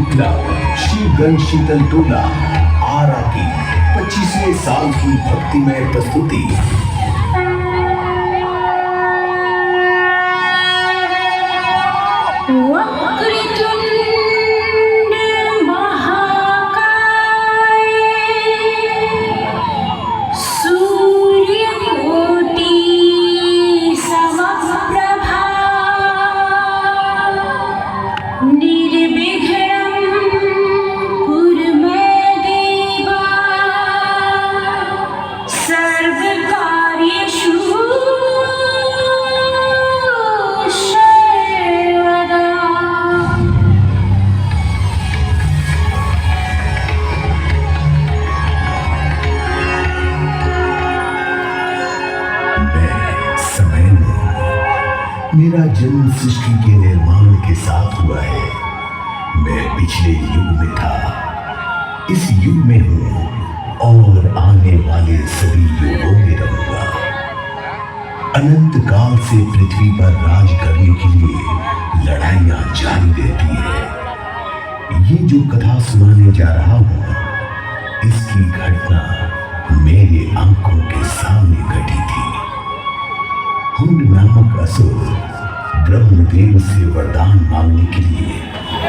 Club Shivganj शीतल टोला आरा की 25वें साल की भक्तिमय प्रस्तुति। मेरा जन्म सृष्टि के निर्माण के साथ हुआ है। मैं पिछले युग में था, इस युग में हूं और आने वाले सभी युगों में रहूंगा। अनंत काल से पृथ्वी पर राज करने के लिए लड़ाइयां जारी रहती है। ये जो कथा सुनाने जा रहा हूं, इसकी घटना मेरे आंखों के सामने घटी थी। हुंड नामक असुर ब्रह्मदेव से वरदान मांगने के लिए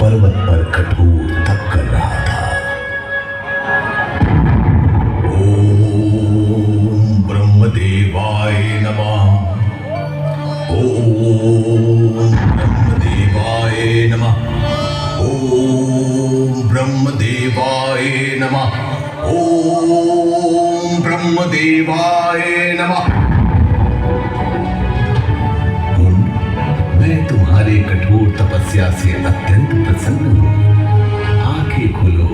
पर्वत पर कठोर तप कर रहा था। ओम ब्रह्मदेवाय नमः। ओम ब्रह्मदेवाय नमः। ओम ब्रह्मदेवाय नमः। ओम ब्रह्मदेवाय नमः। मैं तुम्हारे कठोर तपस्या से अत्यंत प्रसन्न हूं। आंखें खोलो,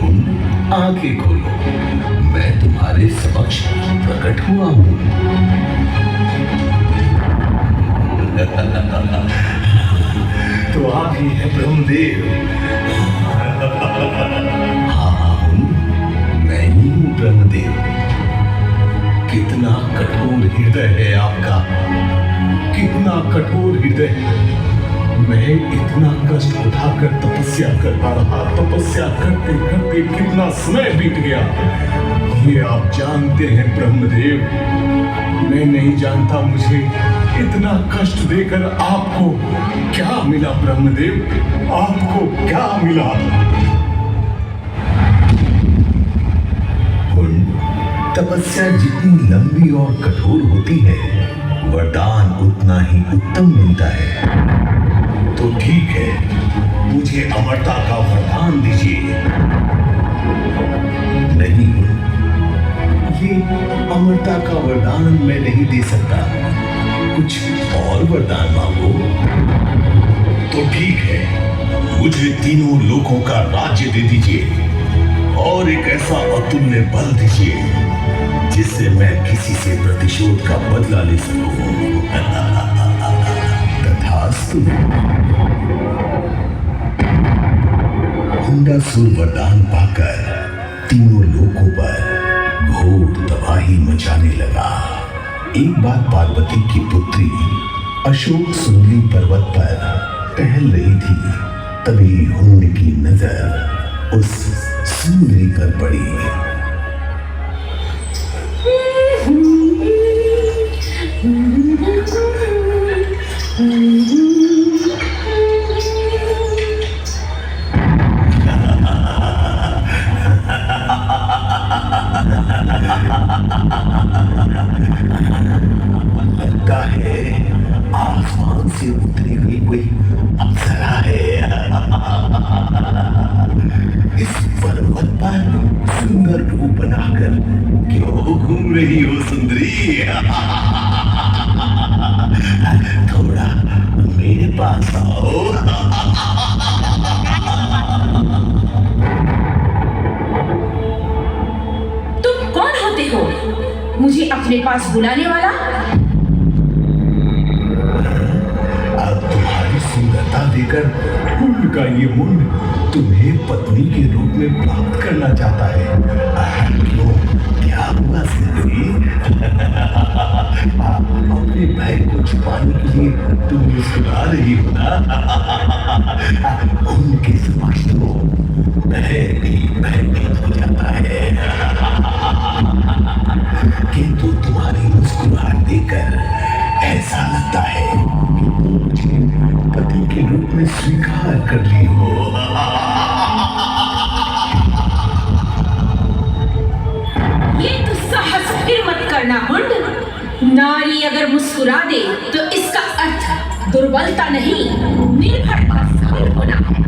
आंखें खोलो, मैं तुम्हारे समक्ष प्रकट हुआ हूं। तो आप ही हैं ब्रह्मदेव। हाँ, मैं ही हूं ब्रह्मदेव। कितना कठोर हृदय है आपका, कितना कठोर हृदय। मैं इतना कष्ट उठाकर तपस्या करता रहा, तपस्या करते करते कितना समय बीत गया, ये आप जानते हैं ब्रह्मदेव। मैं नहीं जानता मुझे इतना कष्ट देकर आपको क्या मिला ब्रह्मदेव, आपको क्या मिला। तपस्या जितनी लंबी और कठोर होती है, वरदान उतना ही उत्तम मिलता है। तो ठीक है, मुझे अमरता का वरदान दीजिए। नहीं, ये अमरता का वरदान मैं नहीं दे सकता। कुछ और वरदान मांगो। तो ठीक है, मुझे तीनों लोकों का राज्य दे दीजिए और एक ऐसा अतुल्य बल दीजिए जिससे मैं किसी से प्रतिशोध का बदला ले सकूं। तथास्तु। हुंडासुर वरदान पाकर तीनों लोकों पर घोर तबाही मचाने लगा। एक बार पार्वती की पुत्री अशोक सुंदरी पर्वत पर टहल रही थी, तभी हुंड की नजर उस सुंदरी पर पड़ी। लगता है आसमान से उतरी हुई कोई अप्सरा है। इस पर्वत पर सुंदर रूप बनाकर क्यों घूम रही हो सुंदरी? थोड़ा मेरे पास आओ। तुम कौन होते हो, मुझे अपने पास बुलाने वाला? अब तुम्हारी सुंदरता देकर हुंड का ये मुंड तुम्हें पत्नी के रूप में प्राप्त करना चाहता है। क्यों, क्या हुआ सुंदरी? अपने भय को छुपाने के लिए तुम मुस्कुरा रही हो ना? उनके समक्ष तो किंतु तुम्हारी मुस्कुराहट देखकर ऐसा लगता है कि तुम मुझे पति के रूप में स्वीकार कर ली हो। ये तो साहस फिर मत करना हुंड। नारी अगर मुस्कुरा दे तो इसका अर्थ दुर्बलता नहीं, निर्भर और सबल होना है।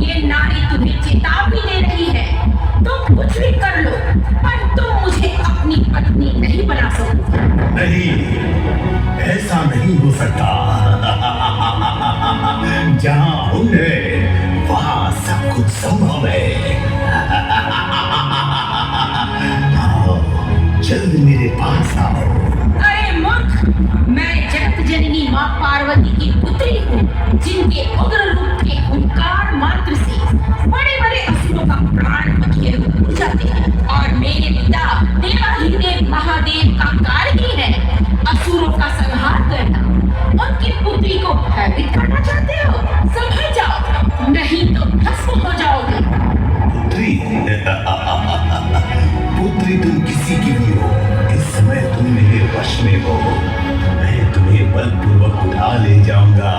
ये नारी तुम्हें चेतावनी दे रही है, तुम कुछ भी कर लो पर तुम मुझे अपनी पत्नी नहीं बना सकते। नहीं, ऐसा नहीं हो सकता। जहां हुंड है वहां सब कुछ संभव है। आओ, जल्द मेरे पास आओ। अरे मूर्ख, मैं जगत जननी माँ पार्वती की पुत्री हूँ, जिनके उग्र रूप के हुंकार मात्र से बड़े बड़े असुरों का प्राण पखेरु उड़ जाते हैं। और मेरे पिता देवाधिदेव महादेव का कार्य ही है असुरों का संहार करना। उनकी पुत्री को भयभीत करना चाहते हो? संभल जाओ, नहीं तो भस्म हो जाओगे। पुत्री? पुत्री तुम किसी की भी हो, इस समय तुम मेरे वश में हो। मैं तुम्हें बलपूर्वक उठा ले जाऊंगा।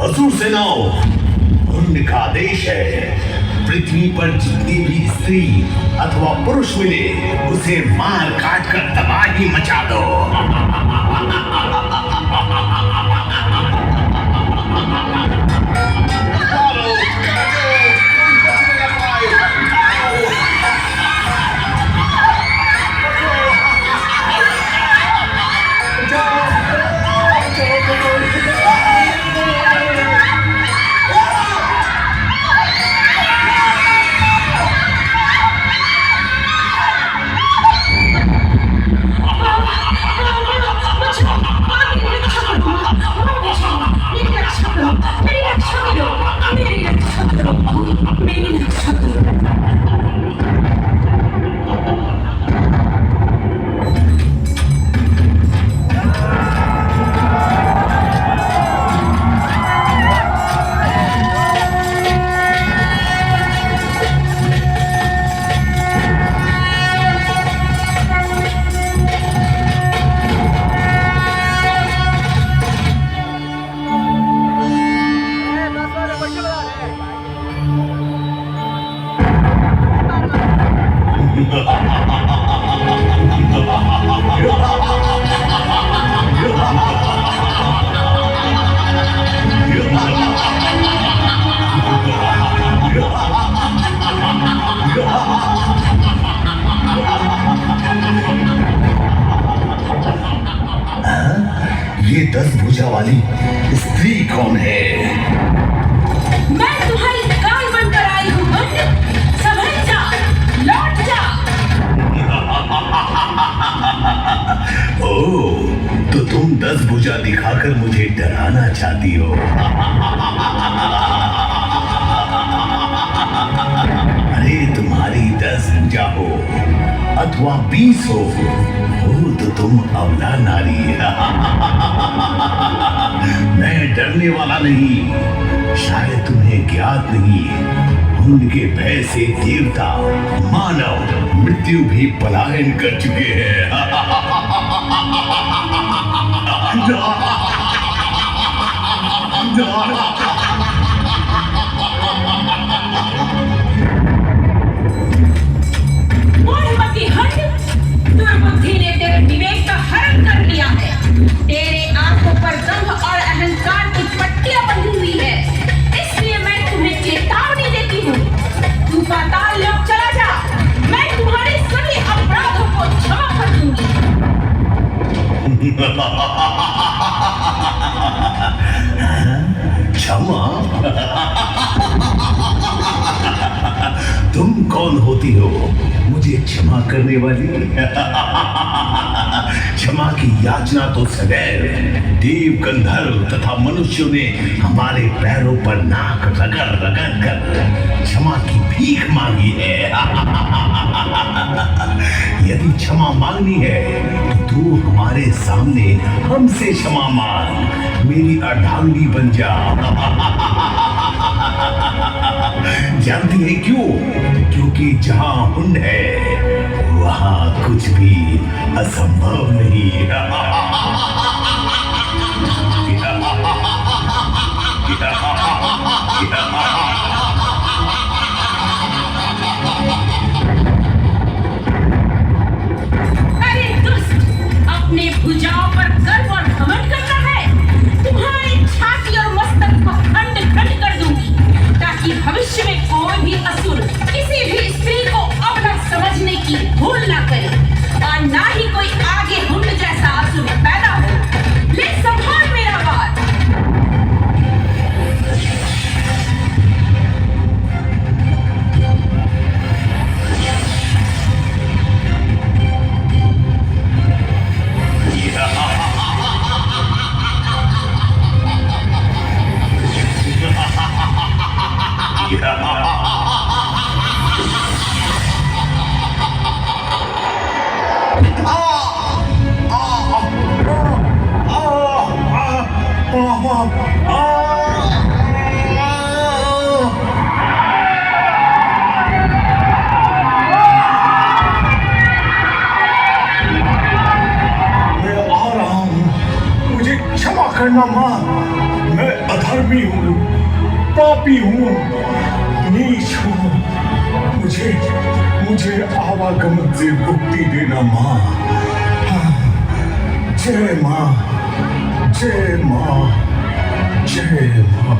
असुर सेनाओं, हुंड का आदेश है, पृथ्वी पर जितनी भी स्त्री अथवा पुरुष मिले उसे मार काट कर तबाही मचा दो। ये 10 भुजा वाली स्त्री कौन है? मैं तुम्हारी काल बनकर आई हूँ हुंड। संभल जा, लौट जा। ओह, तो तुम 10 भुजा दिखाकर मुझे डराना चाहती हो। अरे तुम्हारी 10 भुजा हो अथवा 20 हो तो तुम अबला नारी। मैं डरने वाला नहीं। शायद तुम्हें ज्ञात नहीं, हुंड के भय से देवता मानव मृत्यु भी पलायन कर चुके हैं। मूढ़मती हुंड, दुर्बुद्धि ने तेरे विवेक का हरण कर लिया है। तेरे आंखों पर दंभ और अहंकार की पट्टियां बंधी हुई है। इसलिए मैं तुम्हें चेतावनी देती हूँ, तू पाताल लोक चला जा। मैं तुम्हारे सभी अपराधों को क्षमा कर दूंगी। कौन होती हो मुझे क्षमा करने वाली? क्षमा की याचना तो सदैव देव, गंधर्व तथा मनुष्यों ने हमारे पैरों पर नाक रगड़ रगड़ कर क्षमा की भीख मांगी है। यदि क्षमा मांगनी है तो तू हमारे सामने हमसे क्षमा मांग, मेरी अर्धांगी बन जा। जानती है क्यों? क्योंकि जहां हुंड है वहां कुछ भी असंभव नहीं। अरे दुष्ट, अपने भुजाओं पर गर्व और घमंड करता है। तुम्हारी छाती और मस्तक को खंड खंड कर दूंगी, ताकि भविष्य में कोई भी असुर किसी भी स्त्री को अपना समझने की भूल ना करे, और ना ही कोई आगे हुंड जैसा असुर पैदा हो। ले संभाल मेरा बात। करना माँ, मैं अधर्मी हूँ, पापी हूँ, नीच हूँ। मुझे आवागमन से मुक्ति देना माँ। जय माँ, जय माँ, जय माँ।